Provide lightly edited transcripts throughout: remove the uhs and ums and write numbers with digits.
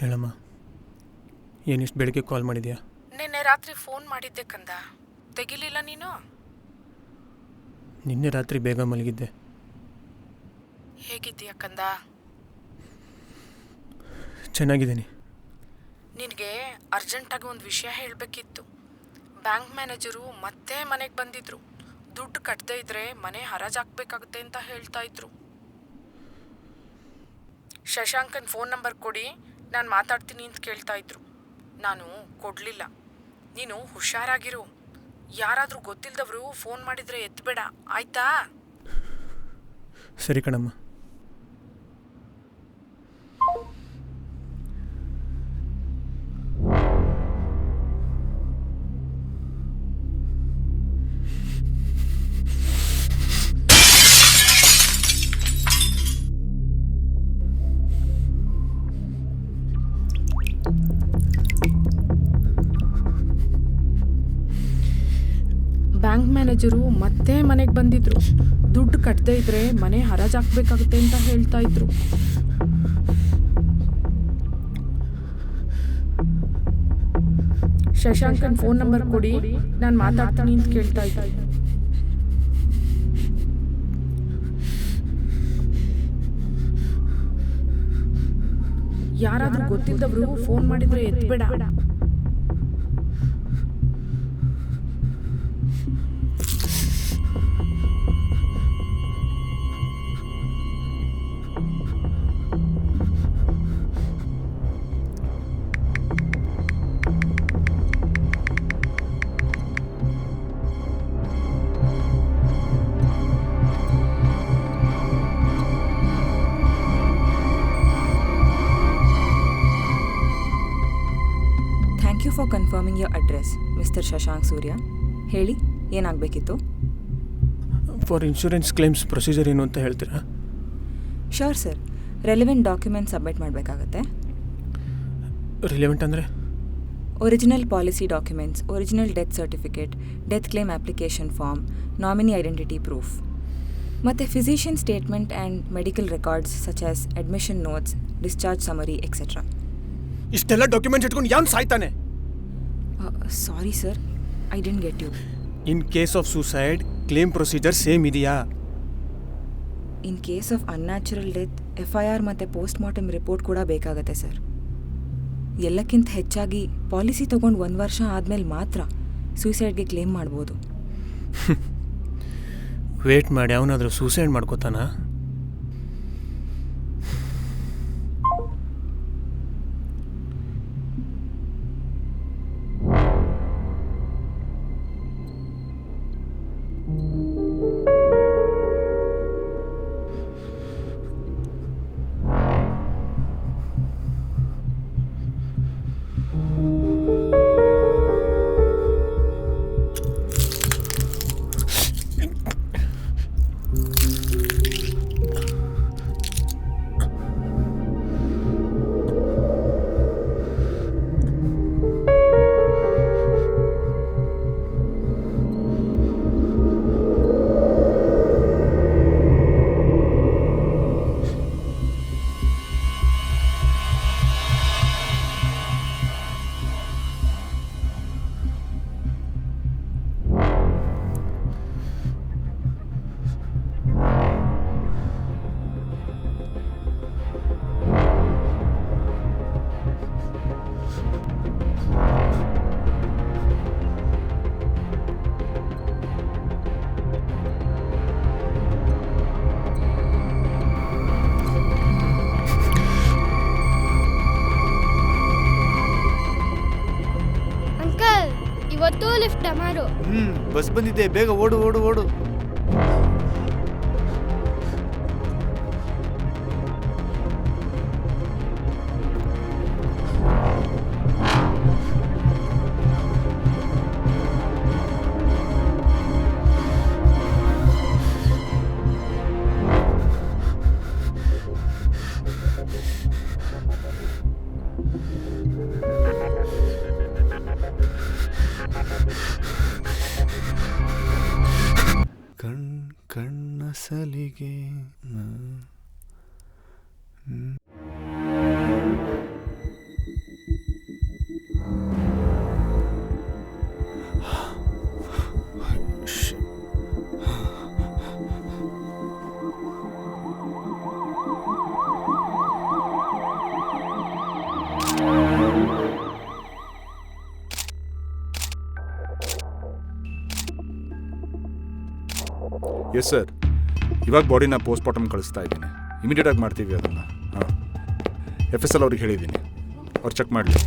ಹೇಳಮ್ಮ, ಏನಿಷ್ಟು ಬೆಳಗ್ಗೆ ಕಾಲ್ ಮಾಡಿದ್ಯಾ? ನಿನ್ನೆ ರಾತ್ರಿ ಫೋನ್ ಮಾಡಿದ್ದೆ ಕಂದ, ತೆಗಿಲಿಲ್ಲ ನೀನು. ನಿನ್ನೆ ರಾತ್ರಿ ಬೇಗ ಮಲಗಿದ್ದೆ. ಹೇಗಿದ್ದೀಯ ಕಂದ? ಚೆನ್ನಾಗಿದ್ದೀನಿ. ನಿನಗೆ ಅರ್ಜೆಂಟಾಗಿ ಒಂದು ವಿಷಯ ಹೇಳಬೇಕಿತ್ತು. ಬ್ಯಾಂಕ್ ಮ್ಯಾನೇಜರು ಮತ್ತೆ ಮನೆಗೆ ಬಂದಿದ್ರು. ದುಡ್ಡು ಕಟ್ಟದೇ ಇದ್ರೆ ಮನೆ ಹರಾಜಾಕ್ಬೇಕಾಗುತ್ತೆ ಅಂತ ಹೇಳ್ತಾ ಇದ್ರು. ಶಶಾಂಕನ್ ಫೋನ್ ನಂಬರ್ ಕೊಡಿ, ನಾನು ಮಾತಾಡ್ತೀನಿ ಅಂತ ಕೇಳ್ತಾ ಇದ್ರು. ನಾನು ಕೊಡಲಿಲ್ಲ. ನೀನು ಹುಷಾರಾಗಿರು. ಯಾರಾದರೂ ಗೊತ್ತಿಲ್ಲದವರು ಫೋನ್ ಮಾಡಿದರೆ ಎತ್ತಬೇಡ, ಆಯ್ತಾ? ಸರಿ ಕಣಮ್ಮ. ಬ್ಯಾಂಕ್ ಮ್ಯಾನೇಜರು ಮತ್ತೆ ಮನೆಗೆ ಬಂದಿದ್ರು. ದುಡ್ಡು ಕಟ್ಟದೇ ಇದ್ರೆ ಮನೆ ಹರಾಜಾಕ್ಬೇಕಾಗುತ್ತೆ ಅಂತ ಹೇಳ್ತಾ ಇದ್ರು. ಶಶಾಂಕನ್ ಫೋನ್ ನಂಬರ್ ಕೊಡಿ, ನಾನು ಮಾತಾಡ್ತೀನಿ ಅಂತ ಕೇಳ್ತಾ ಇದ್ರು. ಯಾರಾದ್ರೂ ಗೊತ್ತಿದ್ದವರು ಫೋನ್ ಮಾಡಿದ್ರೆ ಎತ್ತಬೇಡ. Thank you for confirming your address, mister Shashank Surya. ಹೇಳಿ, ಏನಾಗಬೇಕಿತ್ತು? ಫಾರ್ ಇನ್ಶೂರೆನ್ಸ್ ಕ್ಲೇಮ್ಸ್ ಪ್ರೊಸೀಜರ್ ಏನು ಅಂತ ಹೇಳ್ತೀರಾ? Sure sir. Relevant document submit ಮಾಡಬೇಕಾಗತ್ತೆ. ರಿಲೆವೆಂಟ್ ಅಂದರೆ? Original policy documents, original death certificate, death claim application form, nominee identity proof, ಮತ್ತು physician statement and medical records such as admission notes, discharge summary etcetera. ಇಷ್ಟೆಲ್ಲ documents ಇಟ್ಕೊಂಡು ಯಾರು ಸಾಯ್ತಾನೆ? Sorry sir, I didn't get you. In case of suicide claim procedure same ಇದೆಯಾ? In case of unnatural death FIR ಮತ್ತು post mortem report ಕೂಡ ಬೇಕಾಗತ್ತೆ sir. ಎಲ್ಲಕ್ಕಿಂತ ಹೆಚ್ಚಾಗಿ ಪಾಲಿಸಿ ತೊಗೊಂಡು 1 ವರ್ಷ ಆದಮೇಲೆ ಮಾತ್ರ ಸೂಸೈಡ್ಗೆ ಕ್ಲೇಮ್ ಮಾಡ್ಬೋದು. ವೇಟ್ ಮಾಡಿ ಅವನಾದರೂ ಸೂಸೈಡ್ ಮಾಡ್ಕೋತಾನಾ? ಇವತ್ತು ಲಿಫ್ಟ್ ಮಾಡು. ಬಸ್ ಬಂದಿದೆ, ಬೇಗ ಓಡು ಓಡು ಓಡು. ಎಸ್ ಸರ್, ಇವಾಗ ಬಾಡಿನ ಪೋಸ್ಟ್ಮಾರ್ಟಮ್ ಕಳಿಸ್ತಾ ಇದ್ದೀನಿ. ಇಮಿಡಿಯೇಟಾಗಿ ಮಾಡ್ತೀವಿ ಅದನ್ನು. ಹಾಂ, FSL ಅವ್ರಿಗೆ ಹೇಳಿದ್ದೀನಿ, ಅವ್ರು ಚೆಕ್ ಮಾಡಲಿ.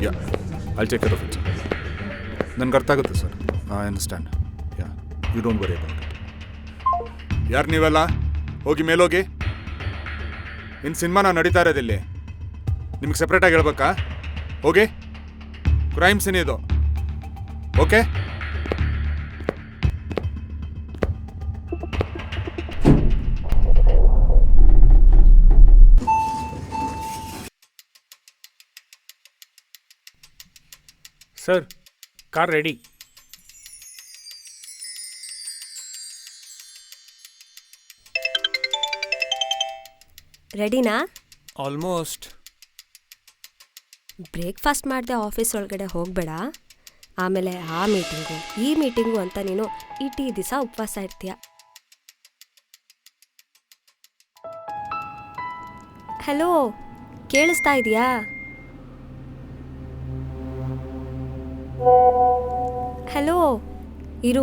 Yeah, I take care of it. ನನಗೆ ಅರ್ಥ ಆಗುತ್ತೆ sir. I understand. Yeah, you don't worry about it. ಯಾರು ನೀವೆಲ್ಲ? ಹೋಗಿ ಮೇಲೋಗಿ. ಇನ್ನು ಸಿನಿಮಾನ ನಡೀತಾ ಇರೋದಿಲ್ಲಿ, ನಿಮ್ಗೆ ಸಪ್ರೇಟಾಗಿ ಹೇಳ್ಬೇಕಾ? ಹೋಗಿ, ಕ್ರೈಮ್ ಸೀನ್ ಇದು. ಓಕೆ? Sir, car ready. ರೆಡಿನಾ? ಆಲ್ಮೋಸ್ಟ್. ಬ್ರೇಕ್ಫಾಸ್ಟ್ ಮಾಡದೆ ಆಫೀಸ್ ಒಳಗಡೆ ಹೋಗಬೇಡ. ಆಮೇಲೆ ಆ ಮೀಟಿಂಗು ಈ ಮೀಟಿಂಗು ಅಂತ ನೀನು ಇಡೀ ದಿವಸ ಉಪವಾಸ ಇರ್ತೀಯ. ಹಲೋ, ಕೇಳಿಸ್ತಾ ಇದೆಯಾ? ಹಲೋ, ಇರು,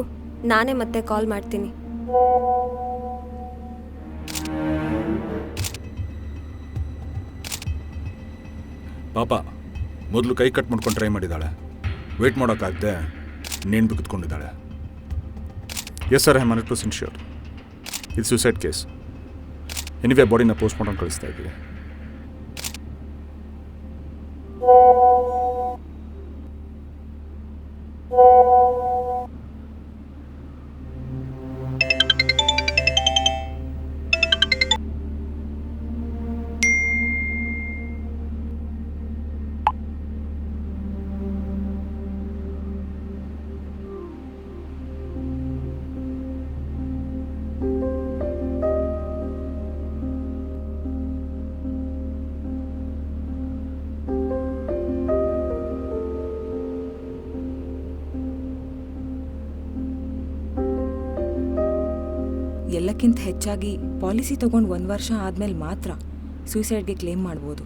ನಾನೇ ಮತ್ತೆ ಕಾಲ್ ಮಾಡ್ತೀನಿ. ಪಾಪ ಮೊದಲು ಕೈ ಕಟ್ ಮಾಡ್ಕೊಂಡು ಟ್ರೈ ಮಾಡಿದ್ದಾಳೆ. ವೆಯ್ಟ್ ಮಾಡೋಕ್ಕಾಗದೆ ನೇಣು ಬಿಗಿದ್ಕೊಂಡಿದ್ದಾಳೆ. Yes sir, I am 100% sure ಇದು ಸೂಸೈಡ್ ಕೇಸ್. ಎನಿವೇ ಬಾಡಿನ ಪೋಸ್ಟ್ಮಾರ್ಟಮ್ ಕಳಿಸ್ತಾ ಇದ್ದೀವಿ. ಎಲ್ಲಕ್ಕಿಂತ ಹೆಚ್ಚಾಗಿ ಪಾಲಿಸಿ ತಗೊಂಡು 1 ವರ್ಷ ಆದಮೇಲೆ ಮಾತ್ರ ಸೂಸೈಡ್ಗೆ ಕ್ಲೇಮ್ ಮಾಡ್ಬೋದು.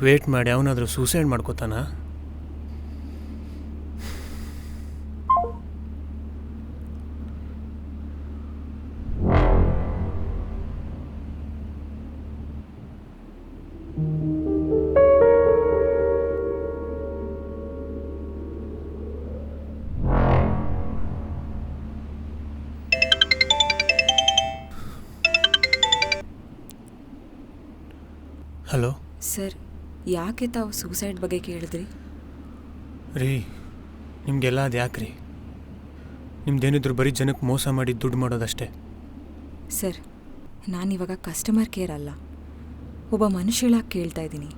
ವೇಟ್ ಮಾಡಿ ಅವನಾದರೂ ಸೂಸೈಡ್ ಮಾಡ್ಕೋತಾನ? ಹಲೋ ಸರ್, ಯಾಕೆ ತಾವು ಸೂಸೈಡ್ ಬಗ್ಗೆ ಕೇಳಿದ್ರಿ? ರೀ, ನಿಮಗೆಲ್ಲ ಅದು ಯಾಕೆ ರೀ? ನಿಮ್ದೇನಿದ್ರು ಬರೀ ಜನಕ್ಕೆ ಮೋಸ ಮಾಡಿ ದುಡ್ಡು ಮಾಡೋದಷ್ಟೇ. ಸರ್, ನಾನಿವಾಗ ಕಸ್ಟಮರ್ ಕೇರ್ ಅಲ್ಲ, ಒಬ್ಬ ಮನುಷ್ಯಳಾಗಿ ಕೇಳ್ತಾ ಇದ್ದೀನಿ.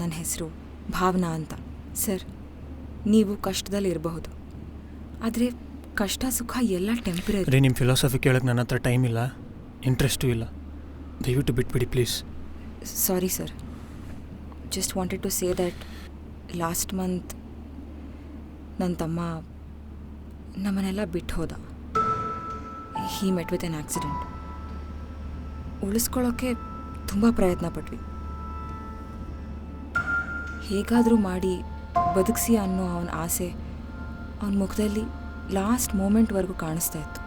ನನ್ನ ಹೆಸರು ಭಾವನಾ ಅಂತ. ಸರ್, ನೀವು ಕಷ್ಟದಲ್ಲಿ ಇರಬಹುದು, ಆದರೆ ಕಷ್ಟ ಸುಖ ಎಲ್ಲ ಟೆಂಪ್ರರಿ. ರೀ, ನಿಮ್ಮ ಫಿಲಾಸಫಿ ಕೇಳೋಕ್ಕೆ ನನ್ನ ಹತ್ರ ಟೈಮ್ ಇಲ್ಲ, ಇಂಟ್ರೆಸ್ಟೂ ಇಲ್ಲ. ದಯವಿಟ್ಟು ಬಿಟ್ಬಿಡಿ please. Sorry sir, just wanted to say that last month ನನ್ನ ತಮ್ಮ ನಮ್ಮನ್ನೆಲ್ಲ ಬಿಟ್ಟು ಹೋದ. He met with an accident. ಉಳಿಸ್ಕೊಳ್ಳೋಕ್ಕೆ ತುಂಬ ಪ್ರಯತ್ನ ಪಟ್ವಿ. ಹೇಗಾದರೂ ಮಾಡಿ ಬದುಕಿಸಿ ಅನ್ನೋ ಅವನ ಆಸೆ ಅವನ ಮುಖದಲ್ಲಿ ಲಾಸ್ಟ್ ಮೂಮೆಂಟ್ವರೆಗೂ ಕಾಣಿಸ್ತಾ ಇತ್ತು.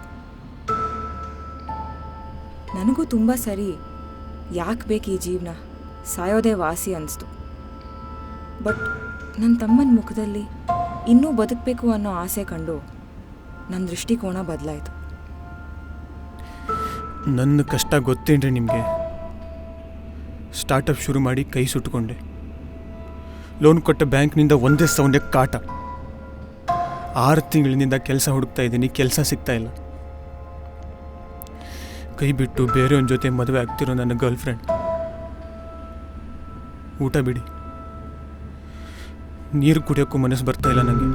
ನನಗೂ ತುಂಬ ಸರಿ, ಯಾಕೆ ಬೇಕು ಈ ಜೀವನ, ಸಾಯೋದೇ ವಾಸಿ ಅನಿಸ್ತು. ಬಟ್ ನನ್ನ ತಮ್ಮನ ಮುಖದಲ್ಲಿ ಇನ್ನೂ ಬದುಕಬೇಕು ಅನ್ನೋ ಆಸೆ ಕಂಡು ನನ್ನ ದೃಷ್ಟಿಕೋನ ಬದಲಾಯಿತು. ನನ್ನ ಕಷ್ಟ ಗೊತ್ತೇನ್ರಿ ನಿಮಗೆ? ಸ್ಟಾರ್ಟಪ್ ಶುರು ಮಾಡಿ ಕೈ ಸುಟ್ಕೊಂಡೆ. ಲೋನ್ ಕೊಟ್ಟ ಬ್ಯಾಂಕ್ನಿಂದ ಒಂದೇ ಸೌಂಡೆ ಕಾಟ. 6 ತಿಂಗಳಿನಿಂದ ಕೆಲಸ ಹುಡುಕ್ತಾ ಇದ್ದೀನಿ, ಕೆಲಸ ಸಿಗ್ತಾ ಇಲ್ಲ. ಕೈ ಬಿಟ್ಟು ಬೇರೆಯವನ ಜೊತೆ ಮದುವೆ ಆಗ್ತಿರೋ ನನ್ನ ಗರ್ಲ್ ಫ್ರೆಂಡ್. ಊಟ ಬಿಡಿ, ನೀರು ಕುಡಿಯೋಕ್ಕೂ ಮನಸ್ಸು ಬರ್ತಾ ಇಲ್ಲ ನನಗೆ.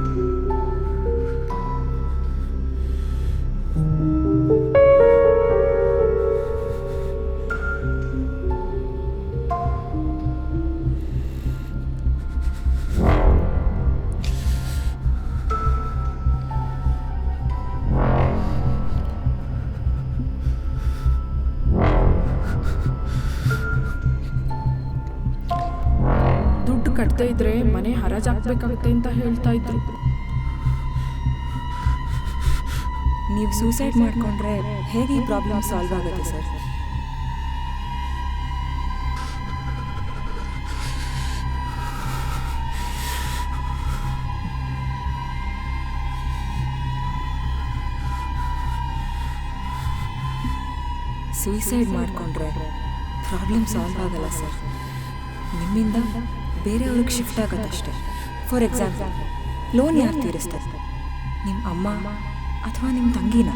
ದುಡ್ಡು ಕಟ್ಟದೇ ಇದ್ರೆ ಮನೆ ಹರಾಜಾಕ್ಬೇಕಾಗುತ್ತೆ ಅಂತ ಹೇಳ್ತಾ ಇದ್ರು. ನೀವು ಸೂಸೈಡ್ ಮಾಡಿಕೊಂಡ್ರೆ ಹೇಗೆ ಈ ಪ್ರಾಬ್ಲಮ್ ಸಾಲ್ವ್ ಆಗುತ್ತೆ ಸರ್? ಸೂಸೈಡ್ ಮಾಡಿಕೊಂಡ್ರೆ ಪ್ರಾಬ್ಲಮ್ ಸಾಲ್ವ್ ಆಗಲ್ಲ ಸರ್. ನಿಮ್ಮಿಂದ ಬೇರೆಯವ್ರಿಗೆ ಶಿಫ್ಟ್ ಆಗೋದಷ್ಟೇ. ಫಾರ್ ಎಕ್ಸಾಂಪಲ್, ಲೋನ್ ಯಾರು ತೀರಿಸ್ತಾರೆ? ನಿಮ್ಮ ಅಮ್ಮ ಅಥವಾ ನಿಮ್ಮ ತಂಗಿನ?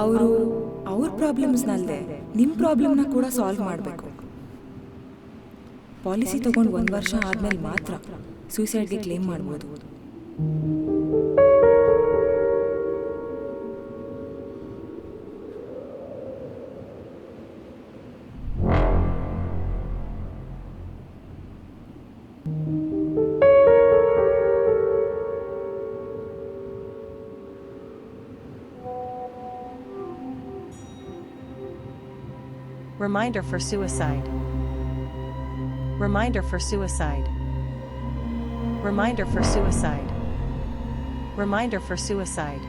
ಅವರು ಅವ್ರ ಪ್ರಾಬ್ಲಮ್ಸ್ನಲ್ಲದೆ ನಿಮ್ಮ ಪ್ರಾಬ್ಲಮ್ನ ಕೂಡ ಸಾಲ್ವ್ ಮಾಡಬೇಕು. ಪಾಲಿಸಿ ತಗೊಂಡು 1 ವರ್ಷ ಆದಮೇಲೆ ಮಾತ್ರ ಸೂಸೈಡ್ಗೆ ಕ್ಲೇಮ್ ಮಾಡ್ಬೋದು. Reminder for suicide. Reminder for suicide. Reminder for suicide. Reminder for suicide.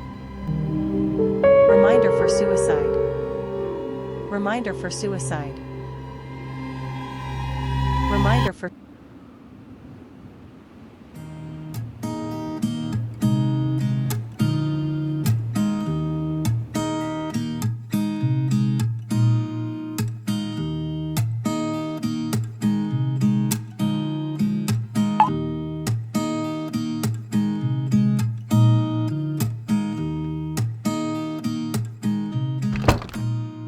Reminder for suicide. Reminder for suicide. Reminder for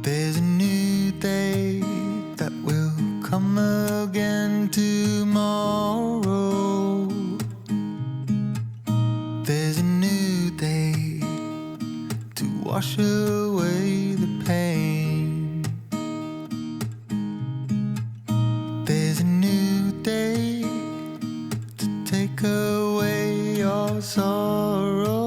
There's a new day that will come again tomorrow. There's a new day to wash away the pain. There's a new day to take away your sorrow.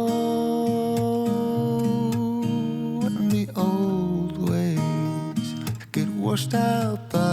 And the old ways get washed out by